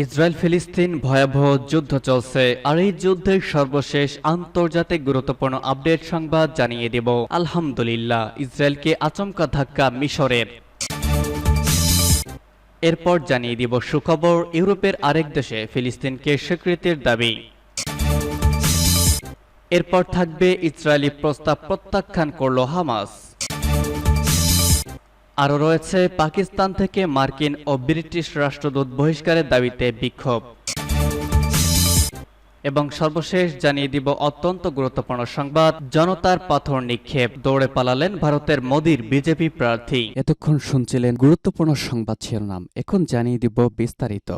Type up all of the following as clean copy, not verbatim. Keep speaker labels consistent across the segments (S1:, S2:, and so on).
S1: Israel ফিলিস্তিন ভয়াবহ যুদ্ধ চলছে, আর এই যুদ্ধের সর্বশেষ আন্তর্জাতিক গুরুত্বপূর্ণ আপডেট সংবাদ জানিয়ে দেব। আলহামদুলিল্লাহ, ইসরায়েলকে আচমকা ধাক্কা মিশরের। এরপর জানিয়ে দিব সুখবর, ইউরোপের আরেক দেশে ফিলিস্তিনকে স্বীকৃতির দাবি। এরপর থাকবে ইসরায়েলি প্রস্তাব প্রত্যাখ্যান করল হামাস। আরও রয়েছে পাকিস্তান থেকে মার্কিন ও ব্রিটিশ রাষ্ট্রদূত বহিষ্কারের দাবিতে বিক্ষোভ। এবং সর্বশেষ জানিয়ে দিব অত্যন্ত গুরুত্বপূর্ণ সংবাদ, জনতার পাথর নিক্ষেপ, দৌড়ে পালালেন ভারতের মোদির বিজেপি প্রার্থী।
S2: এতক্ষণ শুনছিলেন গুরুত্বপূর্ণ সংবাদ শিরোনাম, এখন জানিয়ে দিব বিস্তারিত।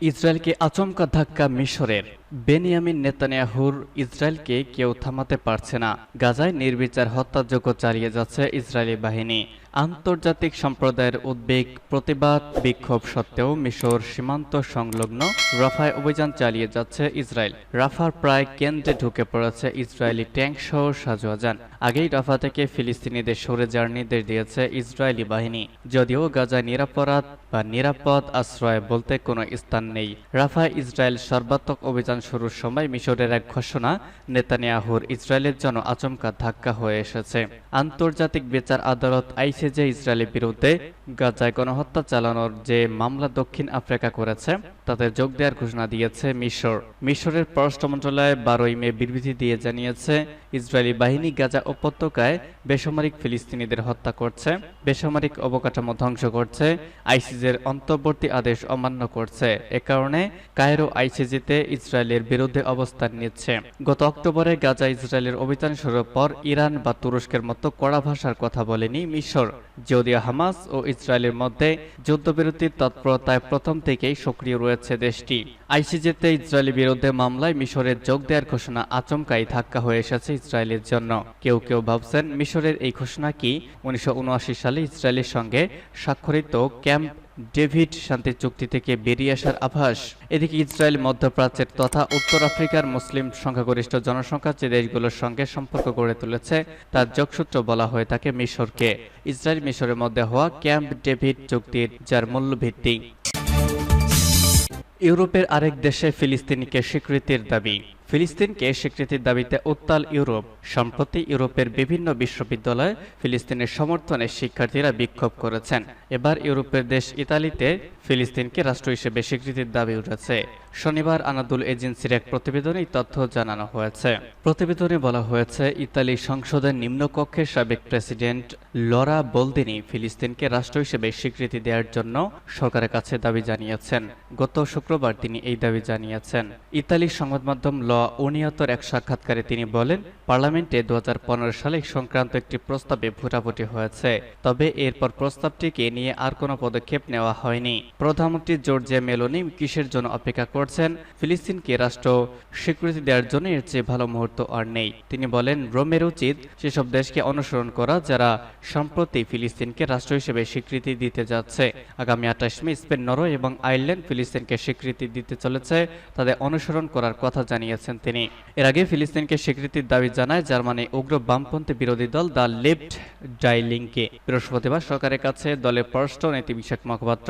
S1: ইসরায়েলকে আচমকা ধাক্কা মিশরের। বেনিয়ামিন নেতানিয়াহুর ইসরায়েলকে কেউ থামাতে পারছে না। গাজায় নির্বিচার হত্যাযজ্ঞ চালিয়ে যাচ্ছে ইসরায়েলি বাহিনী। আন্তর্জাতিক সম্প্রদায়ের উদ্বেগ, প্রতিবাদ, বিক্ষোভ সত্ত্বেও মিশর সীমান্ত সংলগ্ন রাফায় অভিযান চালিয়ে যাচ্ছে ইসরায়েল। রাফার প্রায় কেন্দ্রে ঢুকে পড়েছে ইসরায়েলি ট্যাঙ্ক সহ সাজোয়াজান। আগেই রাফা থেকে ফিলিস্তিনিদের সরে যাওয়ার নির্দেশ দিয়েছে ইসরায়েলি বাহিনী। যদিও গাজায় নিরাপদ আশ্রয় বলতে কোনো স্থান নেই। রাফায় ইসরায়েল সর্বাত্মক অভিযান শুরুর সময় মিশরের এক ঘোষণা নেতানিয়াহুর ইসরায়েলের জন্য আচমকা ধাক্কা হয়ে এসেছে। আন্তর্জাতিক বিচার আদালত আইসিজে ইসরায়েলের বিরুদ্ধে গাজায় গণহত্যা চালানোর যে মামলা দক্ষিণ আফ্রিকা করেছে তাতে যোগ দেওয়ার ঘোষণা দিয়েছে মিশর। মিশরের পররাষ্ট্র মন্ত্রণালয় 12ই মে বিবৃতি দিয়ে জানিয়েছে, ইসরায়েলি বাহিনী গাজা উপত্যকায় বেসামরিক ফিলিস্তিনিদের হত্যা করছে, বেসামরিক অবকাঠামো ধ্বংস করছে, আইসিজের অন্তর্বর্তী আদেশ অমান্য করছে। এ কারণে কায়রো আইসিজিতে ইসরায়েলের বিরুদ্ধে অবস্থান নিচ্ছে। গত অক্টোবরে গাজা ইসরায়েলের অভিযান শুরুর পর ইরান বা তুরস্কের মতো কড়া ভাষার কথা বলেনি মিশর। যদিও হামাস ও ইসরায়েলের মধ্যে যুদ্ধবিরতির তৎপরতায় প্রথম থেকেই সক্রিয় রয়েছে দেশটি। আইসিজেতে ইসরায়েলের বিরুদ্ধে মামলায় মিশরের যোগ দেওয়ার ঘোষণা আচমকাই ধাক্কা হয়ে এসেছে ইসরায়েলের জন্য। কেউ কেউ ভাবছেন মিশরের এই ঘোষণা কি 1979 সালে ইসরায়েলের সঙ্গে স্বাক্ষরিত ক্যাম্প ডেভিড শান্তি চুক্তি থেকে বেরিয়ে আসার আভাস। এদিকে ইসরায়েল মধ্যপ্রাচ্যের তথা উত্তর আফ্রিকার মুসলিম সংখ্যাগরিষ্ঠ জনসংখ্যার যে দেশগুলোর সঙ্গে সম্পর্ক গড়ে তুলেছে তার যোগসূত্র বলা হয়ে থাকে মিশরকে। ইসরায়েল মিশরের মধ্যে হওয়া ক্যাম্প ডেভিড চুক্তির যার মূল্যভিত্তি। ইউরোপের আরেক দেশে ফিলিস্তিনিকে স্বীকৃতির দাবি। ফিলিস্তিনকে স্বীকৃতির দাবিতে উত্তাল ইউরোপ। সম্প্রতি ইউরোপের বিভিন্ন বিশ্ববিদ্যালয়ে ফিলিস্তিনের সমর্থনে শিক্ষার্থীরা বিক্ষোভ করেছেন। এবার ইউরোপের দেশ ইতালিতে ফিলিস্তিনকে রাষ্ট্র হিসেবে স্বীকৃতির দাবি উঠেছে। শনিবার আনাদুল এজেন্সির এক প্রতিবেদনে এই তথ্য জানানো হয়েছে। প্রতিবেদনে বলা হয়েছে, ইতালি সংসদের নিম্নকক্ষের সাবেক প্রেসিডেন্ট লরা বোলদিনি ফিলিস্তিনকে রাষ্ট্র হিসেবে স্বীকৃতি দেওয়ার জন্য সরকারের কাছে দাবি জানিয়েছেন। গত শুক্রবার তিনি এই দাবি জানিয়েছেন। ইতালির সংবাদ মাধ্যম উনিয়তর এক সাক্ষাৎকারে তিনি বলেন, পার্লামেন্টে 2015 সালে সংক্রান্ত একটি প্রস্তাবে ভোটাভুটি হয়েছে, তবে এরপর প্রস্তাবটিকে নিয়ে আর কোনো পদক্ষেপ নেওয়া হয়নি। প্রধানমন্ত্রী জর্জিয়া মেলোনি কিসের জন্য অপেক্ষা করছেন? ফিলিস্তিনকে রাষ্ট্র স্বীকৃতি দেওয়ার জন্য এর চেয়ে ভালো মুহূর্ত আর নেই। তিনি বলেন, রোমের উচিত সেসব দেশকে অনুসরণ করা যারা সম্প্রতি ফিলিস্তিনকে রাষ্ট্র হিসেবে স্বীকৃতি দিতে যাচ্ছে। আগামী 28 মে স্পেন, নরওয়ে এবং আয়ারল্যান্ড ফিলিস্তিনকে স্বীকৃতি দিতে চলেছে, তাদের অনুসরণ করার কথা জানিয়েছেন তিনি। এর আগে ফিলিস্তিনকে স্বীকৃতির দাবি জানায় জার্মানি উগ্র বামপন্থী বিরোধী দল দ্য লেফট ডাই লিঙ্কে। বৃহস্পতিবার সরকারের কাছে দলের পররাষ্ট্র নীতি বিষয়ক মুখপাত্র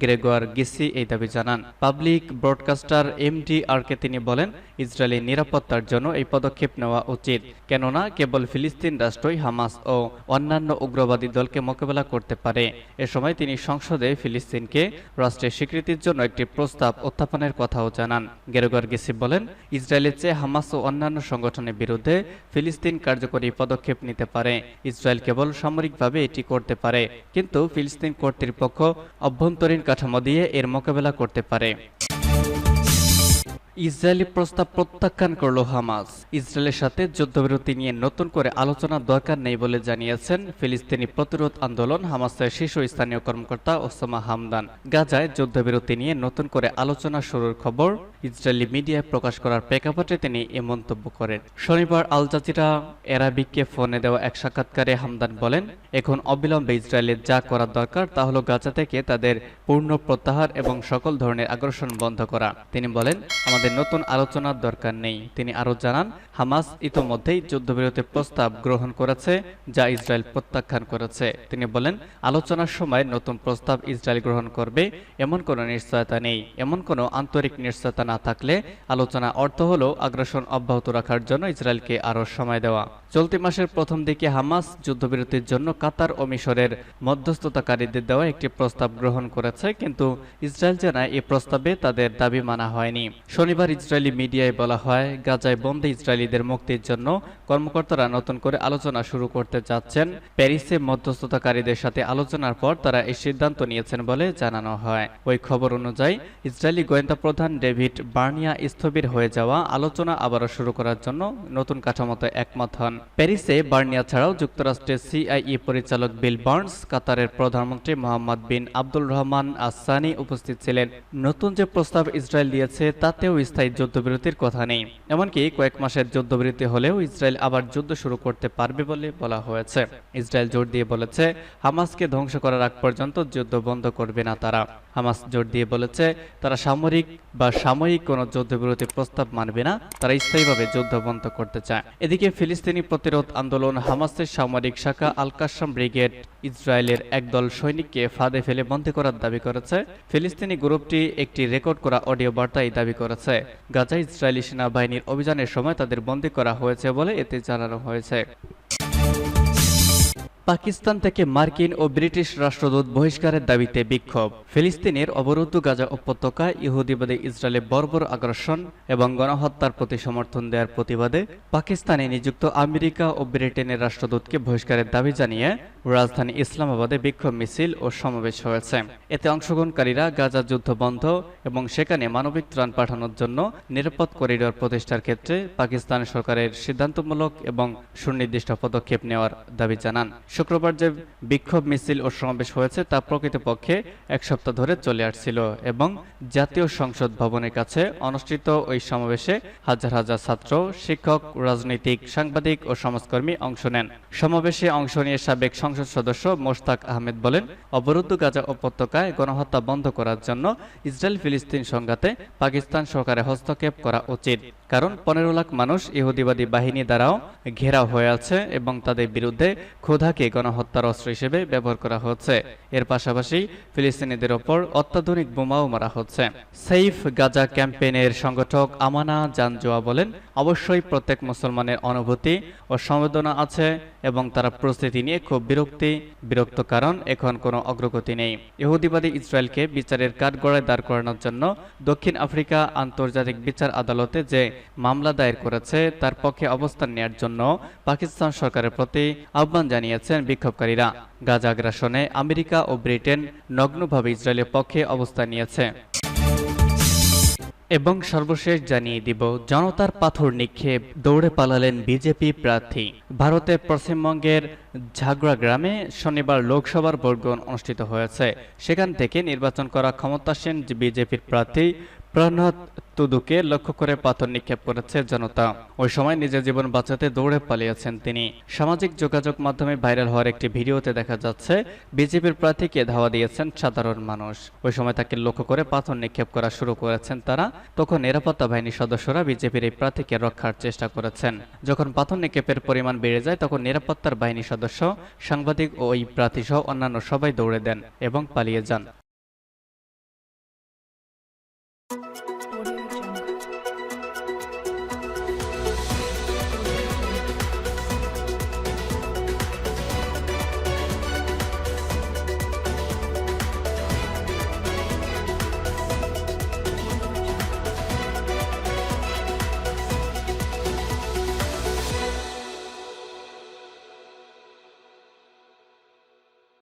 S1: গ্রেগর গিসি এই দাবি জানান। পাবলিক ব্রডকাস্টার এমডিআরকে তিনি বলেন, ইসরায়েলি নিরাপত্তার জন্য এই পদক্ষেপ নেওয়া উচিত, কেননা কেবল ফিলিস্তিন রাষ্ট্রই হামাস ও অন্যান্য উগ্রবাদী দলকে মোকাবেলা করতে পারে। এ সময় তিনি সংসদে ফিলিস্তিনকে রাষ্ট্রের স্বীকৃতির জন্য একটি প্রস্তাব উত্থাপনের কথাও জানান। গ্রেগর গিসি বলেন, ইসরায়েলের চেয়ে হামাস ও অন্যান্য সংগঠনের বিরুদ্ধে ফিলিস্তিন কার্যকরী পদক্ষেপ নিতে পারে। ইসরায়েল কেবল সামরিকভাবে এটি করতে পারে, কিন্তু ফিলিস্তিন কর্তৃপক্ষ অভ্যন্তরীণ কাঠামো দিয়ে এর মোকাবেলা করতে পারে। ইসরায়েলি প্রস্তাব প্রত্যাখ্যান করল হামাস। ইসরায়েলের সাথে যুদ্ধবিরতি নিয়ে নতুন করে আলোচনার দরকার নেই বলে জানিয়েছেন ফিলিস্তিনি প্রতিরোধ আন্দোলন হামাসের শীর্ষস্থানীয় কর্মকর্তা ওসামা হামদান। গাজায় যুদ্ধবিরতি নিয়ে নতুন করে আলোচনা শুরুর খবর ইসরায়েলি মিডিয়ায় প্রকাশ করার প্রেক্ষাপটে তিনি এ মন্তব্য করেন। শনিবার আল জাজিরা আরাবিককে ফোনে দেওয়া এক সাক্ষাৎকারে হামদান বলেন, এখন অবিলম্বে ইসরায়েলের যা করা দরকার তা হলো গাজা থেকে তাদের পূর্ণ প্রত্যাহার এবং সকল ধরনের আগ্রাসন বন্ধ করা। তিনি বলেন, আমাদের তাদের নতুন আলোচনার দরকার নেই। তিনি আরও জানান, হামাস ইতোমধ্যেই যুদ্ধবিরতির প্রস্তাব গ্রহণ করেছে, যা ইসরায়েল প্রত্যাখ্যান করেছে। তিনি বলেন, আলোচনার সময় নতুন প্রস্তাব ইসরায়েল গ্রহণ করবে এমন কোনো নিশ্চয়তা নেই। এমন কোনো আন্তরিক নিশ্চয়তা না থাকলে আলোচনা অর্থ হলো আগ্রাসন অব্যাহত রাখার জন্য ইসরায়েলকে আরও সময় দেওয়া। চলতি মাসের প্রথম দিকে হামাস যুদ্ধবিরতির জন্য কাতার ও মিশরের মধ্যস্থতাকারীদের দেওয়া একটি প্রস্তাব গ্রহণ করেছে, কিন্তু ইসরায়েল জানায় এই প্রস্তাবে তাদের দাবি মানা হয়নি। শনিবার ইসরায়েলি মিডিয়ায় বলা হয়, গাজায় বন্দী ইসরায়েলিদের মুক্তির জন্য কর্মকর্তারা নতুন করে আলোচনা শুরু করতে যাচ্ছেন। প্যারিসে মধ্যস্থতাকারীদের সাথে আলোচনার পর তারা এই সিদ্ধান্ত নিয়েছেন বলে জানানো হয়। ওই খবর অনুযায়ী ইসরায়েলি গোয়েন্দা প্রধান ডেভিড বার্নিয়া স্থবির হয়ে যাওয়া আলোচনা আবারও শুরু করার জন্য নতুন কাঠামোতে একমত হন। প্যারিসে বার্নিয়া ছাড়াও যুক্তরাষ্ট্রের সিআইই পরিচালক বিল বার্নস, কাতারের প্রধানমন্ত্রী মোহাম্মদ বিন আব্দুল রহমান আস-সানি উপস্থিত ছিলেন। নতুন যে প্রস্তাব ইসরায়েল দিয়েছে তাতেও স্থায়ী যুদ্ধবিরতির কথা নেই। এমনকি কয়েক মাসের যুদ্ধবিরতি হলেও ইসরায়েল আবার যুদ্ধ শুরু করতে পারবে বলে বলা হয়েছে। ইসরায়েল জোর দিয়ে বলেছে, হামাসকে ধ্বংস করার আগ পর্যন্ত যুদ্ধ বন্ধ করবে না তারা। হামাস জোর দিয়ে বলেছে, তারা সাময়িক কোনো যুদ্ধবিরতি প্রস্তাব মানবে না, তারা স্থায়ীভাবে যুদ্ধ বন্ধ করতে চায়। এদিকে ফিলিস্তিনি প্রতিরোধ আন্দোলন হামাসের সামরিক শাখা আল কাসসাম ব্রিগেড ইসরায়েলের একদল সৈনিককে ফাঁদে ফেলে বন্দী করার দাবি করেছে। ফিলিস্তিনি গ্রুপটি একটি রেকর্ড করা অডিও বার্তায় দাবি করেছে, গাজায় ইসরায়েলি সেনাবাহিনীর অভিযানের সময় তাদের বন্দী করা হয়েছে বলে এতে জানানো হয়েছে। পাকিস্তান থেকে মার্কিন ও ব্রিটিশ রাষ্ট্রদূত বহিষ্কারের দাবিতে বিক্ষোভ। ফিলিস্তিনের অবরুদ্ধ গাজা উপত্যকায় ইহুদিবাদী ইসরায়েলে বর্বর আগ্রাসন এবং গণহত্যার প্রতি সমর্থন দেওয়ার প্রতিবাদে পাকিস্তানে নিযুক্ত আমেরিকা ও ব্রিটেনের রাষ্ট্রদূতকে বহিষ্কারের দাবি জানিয়ে রাজধানী ইসলামাবাদে বিক্ষোভ মিছিল ও সমাবেশ হয়েছে। এতে অংশগ্রহণকারীরা গাজা যুদ্ধ বন্ধ এবং সেখানে মানবিক ত্রাণ পাঠানোর জন্য নিরাপদ করিডোর প্রতিষ্ঠার ক্ষেত্রে পাকিস্তান সরকারের সিদ্ধান্তমূলক এবং সুনির্দিষ্ট পদক্ষেপ নেওয়ার দাবি জানান। শুক্রবার যে বিক্ষোভ মিছিল ও সমাবেশ হয়েছে তা প্রকৃতপক্ষে এক সপ্তাহ ধরে চলে আসছিল এবং জাতীয় সংসদ ভবনের কাছে অনুষ্ঠিত ওই সমাবেশে হাজার হাজার ছাত্র, শিক্ষক, রাজনৈতিক, সাংবাদিক ও সমাজকর্মী অংশ নেন। সমাবেশে অংশ নিয়ে সাবেক সংসদ সদস্য মোশতাক আহমেদ বলেন, অবরুদ্ধ গাজা উপত্যকায় গণহত্যা বন্ধ করার জন্য ইসরায়েল ফিলিস্তিন সংঘাতে পাকিস্তান সরকারের হস্তক্ষেপ করা উচিত, কারণ 15 লাখ মানুষ ইহুদিবাদী বাহিনী দ্বারাও ঘেরাও হয়ে আছে এবং তাদের বিরুদ্ধে ক্ষুধাকে গণহত্যার অস্ত্র হিসেবে ব্যবহার করা হচ্ছে। এর পাশাপাশি ফিলিস্তিনিদের ওপর অত্যাধুনিক বোমাও মারা হচ্ছে। সেফ গাজা ক্যাম্পেইনের সংগঠক আমানা জানজোয়া বলেন, অবশ্যই প্রত্যেক মুসলমানের অনুভূতি ও সংবেদনা আছে এবং তারা প্রস্তুতি নিয়ে খুব বিরক্ত, কারণ এখন কোনো অগ্রগতি নেই। ইহুদিবাদী ইসরায়েলকে বিচারের কাঠগড়ায় দাঁড় করানোর জন্য দক্ষিণ আফ্রিকা আন্তর্জাতিক বিচার আদালতে যে মামলা দায়ের করেছে তার পক্ষে অবস্থান নেওয়ার জন্য পাকিস্তান সরকারের প্রতি আহ্বান জানিয়েছেন বিক্ষোভকারীরা। গাজা আগ্রাসনে আমেরিকা ও ব্রিটেন নগ্নভাবে ইসরায়েলের পক্ষে অবস্থান নিয়েছে। এবং সর্বশেষ জানিয়ে দিব, জনতার পাথর নিক্ষেপ, দৌড়ে পালালেন বিজেপি প্রার্থী। ভারতের পশ্চিমবঙ্গের ঝাগড়া গ্রামে শনিবার লোকসভার ভোটগ্রহণ অনুষ্ঠিত হয়েছে। সেখান থেকে নির্বাচন করা ক্ষমতাসীন বিজেপির প্রার্থী প্রণত তুদুকে লক্ষ্য করে পাথর নিক্ষেপ করেছে জনতা। ওই সময় নিজের জীবন বাঁচাতে দৌড়ে পালিয়েছেন তিনি। সামাজিক যোগাযোগ মাধ্যমে ভাইরাল হওয়ার একটি ভিডিওতে দেখা যাচ্ছে বিজেপির প্রার্থীকে ধাওয়া দিয়েছেন সাধারণ মানুষ। ওই সময় তাকে লক্ষ্য করে পাথর নিক্ষেপ করা শুরু করেছেন তারা। তখন নিরাপত্তা বাহিনীর সদস্যরা বিজেপির এই প্রার্থীকে রক্ষার চেষ্টা করেছেন। যখন পাথর নিক্ষেপের পরিমাণ বেড়ে যায় তখন নিরাপত্তার বাহিনীর সদস্য, সাংবাদিক ও ওই প্রার্থী সহ অন্যান্য সবাই দৌড়ে দেন এবং পালিয়ে যান।